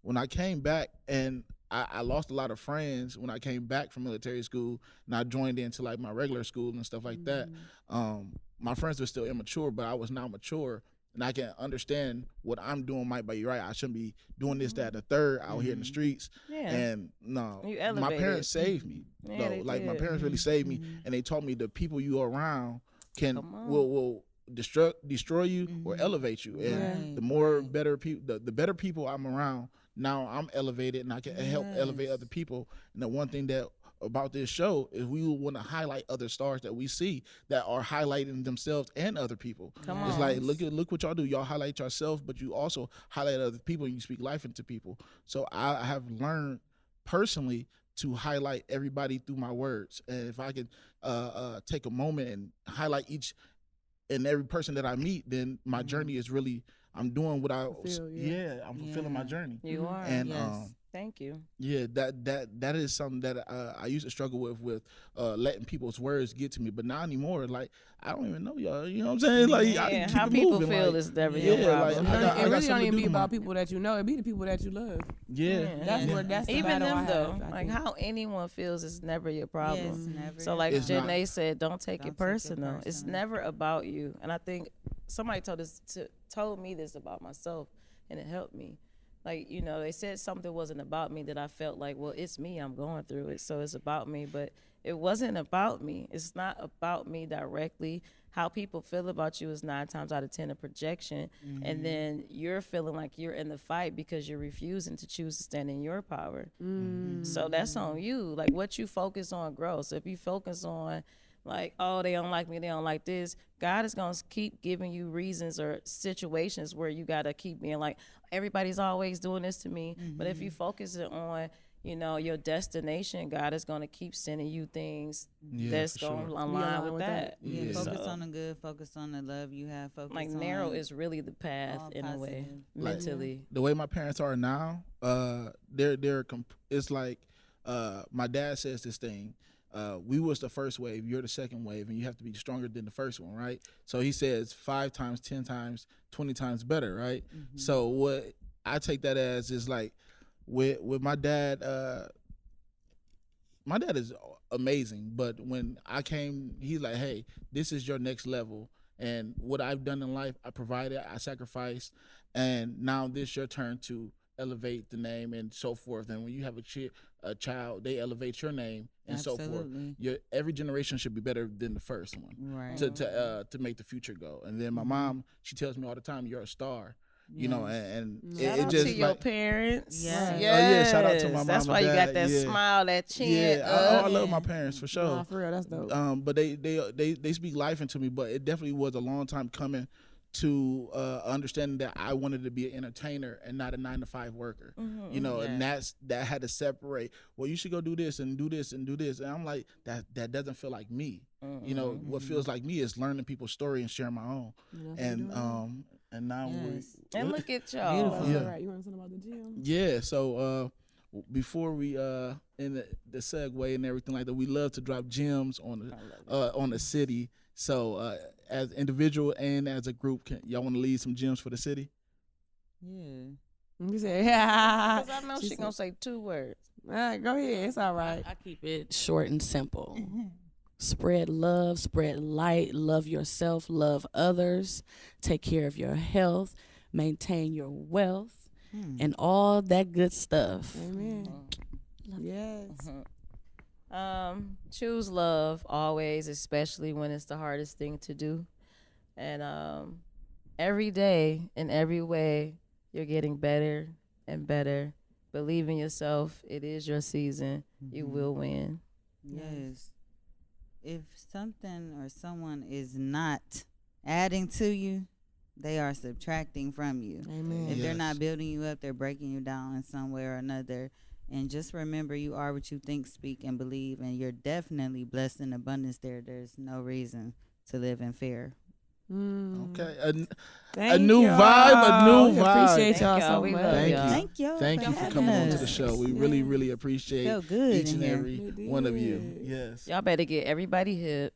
when I came back, and I lost a lot of friends when I came back from military school, and I joined into like my regular school and stuff like that. My friends were still immature, but I was now mature, and I can understand what I'm doing might be right. I shouldn't be doing this, that, the third out here in the streets. And no, my parents saved me. My parents really saved me, and they taught me the people you are around will destroy you or elevate you. And the more better people, the better people I'm around, now I'm elevated, and I can help elevate other people. And the one thing that about this show is we want to highlight other stars that we see that are highlighting themselves and other people. It's like, look what y'all do. Y'all highlight yourself, but you also highlight other people, and you speak life into people. So I have learned personally to highlight everybody through my words. And if I could take a moment and highlight each and every person that I meet, then my journey is really, I'm doing what I'm fulfilling my journey. You are. And thank you. Yeah, that is something that I used to struggle with letting people's words get to me, but not anymore. Like, I don't even know y'all. You know what I'm saying? Like, I can keep how it people moving. feel like, is never your problem. It really don't even be about people that you know. It be the people that you love. That's where that's the even battle them though. I Like, how anyone feels is never your problem. Yes, never. So like Janae said, don't take it Don't take it personal. It's personal. never about you. And I think somebody told me this about myself, and it helped me. Like, you know, they said something wasn't about me, that I felt like, well, it's me, I'm going through it, so it's about me. But it wasn't about me. It's not about me directly. How people feel about you is 9 times out of 10 a projection. And then you're feeling like you're in the fight because you're refusing to choose to stand in your power. So that's on you. Like, what you focus on grows. So if you focus on, like, oh, they don't like me, they don't like this, God is going to keep giving you reasons or situations where you got to keep being like, everybody's always doing this to me. But if you focus it on, you know, your destination, God is going to keep sending you things that's going to align with that. Yeah, focus So, on the good, focus on the love you have, focus like, on narrow is really the path in a way, positive. mentally. The way my parents are now, it's like my dad says this thing. We was the first wave, you're the second wave, and you have to be stronger than the first one, right? So he says 5 times, 10 times, 20 times better, right? So what I take that as is like, with my dad is amazing, but when I came, he's like, hey, this is your next level, and what I've done in life, I provided, I sacrificed, and now this your turn to elevate the name and so forth. And when you have a child, they elevate your name and so forth. Every generation should be better than the first one, Right. to make the future go. And then my mom, she tells me all the time, you're a star. You know, and Shout it out just to your like, parents. Yes. Oh, yeah, shout out to my mom That's and why you dad. got that Yeah. smile, that chin. Yeah, I love my parents for sure. Nah, for real, that's dope. But they speak life into me. But it definitely was a long time coming to understanding that I wanted to be an entertainer and not a 9-to-5 worker. You know, and that had to separate. Well, you should go do this and do this and do this, and I'm like, that doesn't feel like me. You know, what feels like me is learning people's story and sharing my own. And now and look at y'all. Beautiful. Yeah. Right. You want something about the gym? Yeah. So before we in the segue and everything like that, we love to drop gems on the city. So as individual and as a group, y'all want to leave some gems for the city? Yeah. You say, yeah. Because I know she's going to say 2 words. All right, go ahead. It's all right. I keep it short and simple. Spread love, spread light, love yourself, love others, take care of your health, maintain your wealth, and all that good stuff. Amen. Yes. Choose love always, especially when it's the hardest thing to do. And every day, in every way, you're getting better and better. Believe in yourself. It is your season. You will win. Yes. If something or someone is not adding to you, they are subtracting from you. Amen. If they're not building you up, they're breaking you down in some way or another. And just remember, you are what you think, speak, and believe, and you're definitely blessed in abundance there. There's no reason to live in fear. Okay. Thank A new y'all. vibe. We appreciate y'all Thank y'all. so We much. love Thank y'all. you. Thank you. Thank you for coming on to the show. We really, really appreciate Felt good each in and here. every one of you. Yes. Y'all better get everybody hip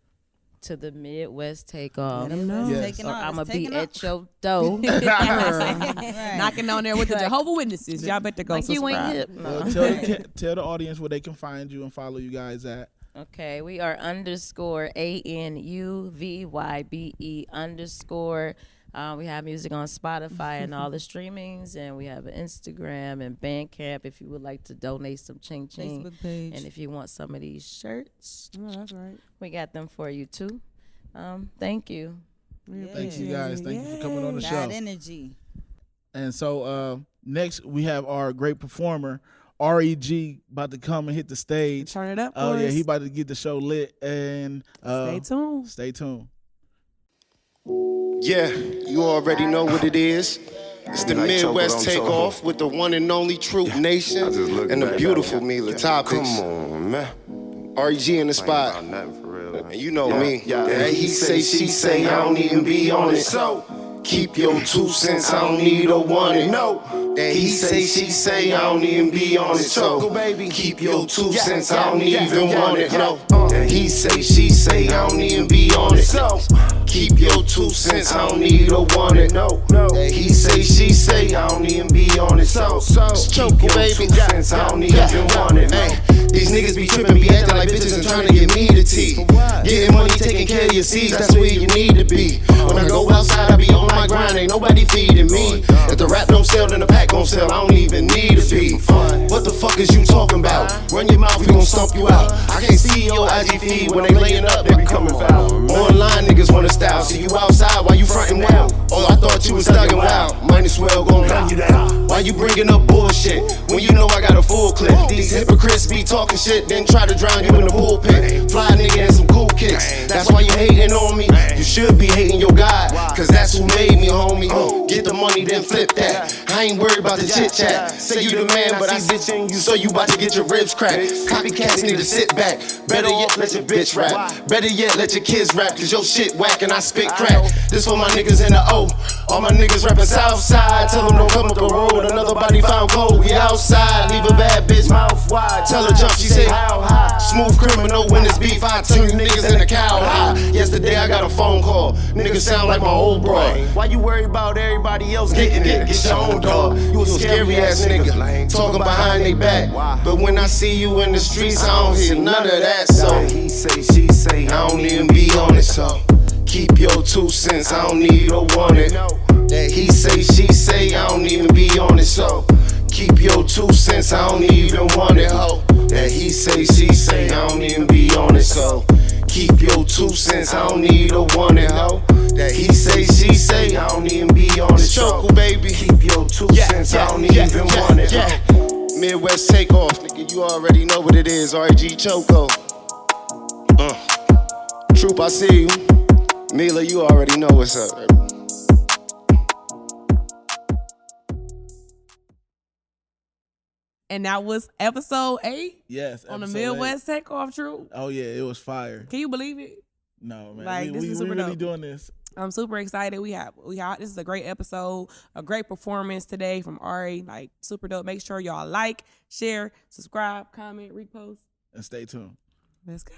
to the Midwest Takeoff. Let 'em know. Yes. Or I'm going to be Taking off. at your door. Right. Knocking on there with the Jehovah Witnesses. Y'all better go Like you ain't subscribe. hip. No. Well, tell the audience where they can find you and follow you guys at. Okay, we are _ANUVYBE_. We have music on Spotify and all the streamings, and we have an Instagram and Bandcamp if you would like to donate some ching ching. Facebook page. And if you want some of these shirts, Oh, that's right. we got them for you too. Thank you. Thank you guys. Thank you for coming on the show. God energy. And so next we have our great performer, Aree, about to come and hit the stage. Turn it up, Oh yeah, boys. he about to get the show lit. And Stay tuned. Stay tuned. Yeah, you already know what it is. It's the Midwest Takeoff with the one and only Troop Nation and the beautiful Mila Topics. Come on, man. REG in the spot. And you know me. Yeah, he say, she say, I don't even be on it. So keep your 2 cents, I don't need or want it. No. And he say, she say, I don't even be on it. So keep your 2 cents, I don't even want it. No. And he say, she say, I don't even be on it. So keep your 2 cents, I don't need or want it. No. And he say, she say, I don't even be on it. So keep your 2 cents, I don't even want it. Hey, these niggas be tripping, be acting like bitches and trying to get me the tea. Getting money, taking care of your seeds, that's where you need to be. When I go outside, I be on my grind, ain't nobody feeding me. If the rap don't sell, then the pack gon' sell, I don't even need a beat. What the fuck is you talking about? Run your mouth, we gon' stomp you out. I can't see your IG feed, when they laying up, they be coming foul. Online niggas wanna style, see you outside, why you frontin' wild? Oh, I thought you was thuggin' wild, might as well gon' run you down. Why you bringing up bullshit, when you know I got a full clip? These hypocrites be talking shit, then try to drown you in the pulpit. Fly nigga and some cool kicks, that's why you hating on me. You should be hating your God, cause that's who made me, homie. Get the money, then flip that. I ain't worried about the chit chat. Say you the man, but I bitchin' you, so you about to get your ribs cracked. Copycats need to sit back. Better yet, let your bitch rap. Better yet, let your kids rap, cause your shit whack and I spit crack. This for my niggas in the O. All my niggas rapping Southside. Tell them don't come up the road, another body found cold. We outside, leave a bad bitch mouth wide. Tell her jump, she say how high. Smooth criminal when it's beef, I turn you niggas in the cow high. Yesterday I got a phone call, niggas sound like my old bro. Why you worry about everybody else getting it? Get your own dog. You a scary ass nigga, talking behind they back. But when I see you in the streets, I don't hear none of that. So he say, she say, I don't even be on it. So keep your 2 cents, I don't need or want it. That he say, she say, I don't even be on it. So keep your 2 cents, I don't even want it, ho. That he say, she say, I don't even be on it. So keep your 2 cents, I don't need or want it, ho. That he say, she say, I don't even be on it. So baby, keep your 2 cents, I don't even want it, ho. Midwest Takeoff, nigga, you already know what it is. REG Choco. Troop, I see you. Mila, you already know what's up. And that was episode 8. Yes, on the Midwest Takeoff, Troop. Oh yeah, it was fire. Can you believe it? No, man. Like, this is super really dope. doing this. I'm super excited. We have this is a great episode, a great performance today from Aree. Like, super dope. Make sure y'all like, share, subscribe, comment, repost. And stay tuned. Let's go.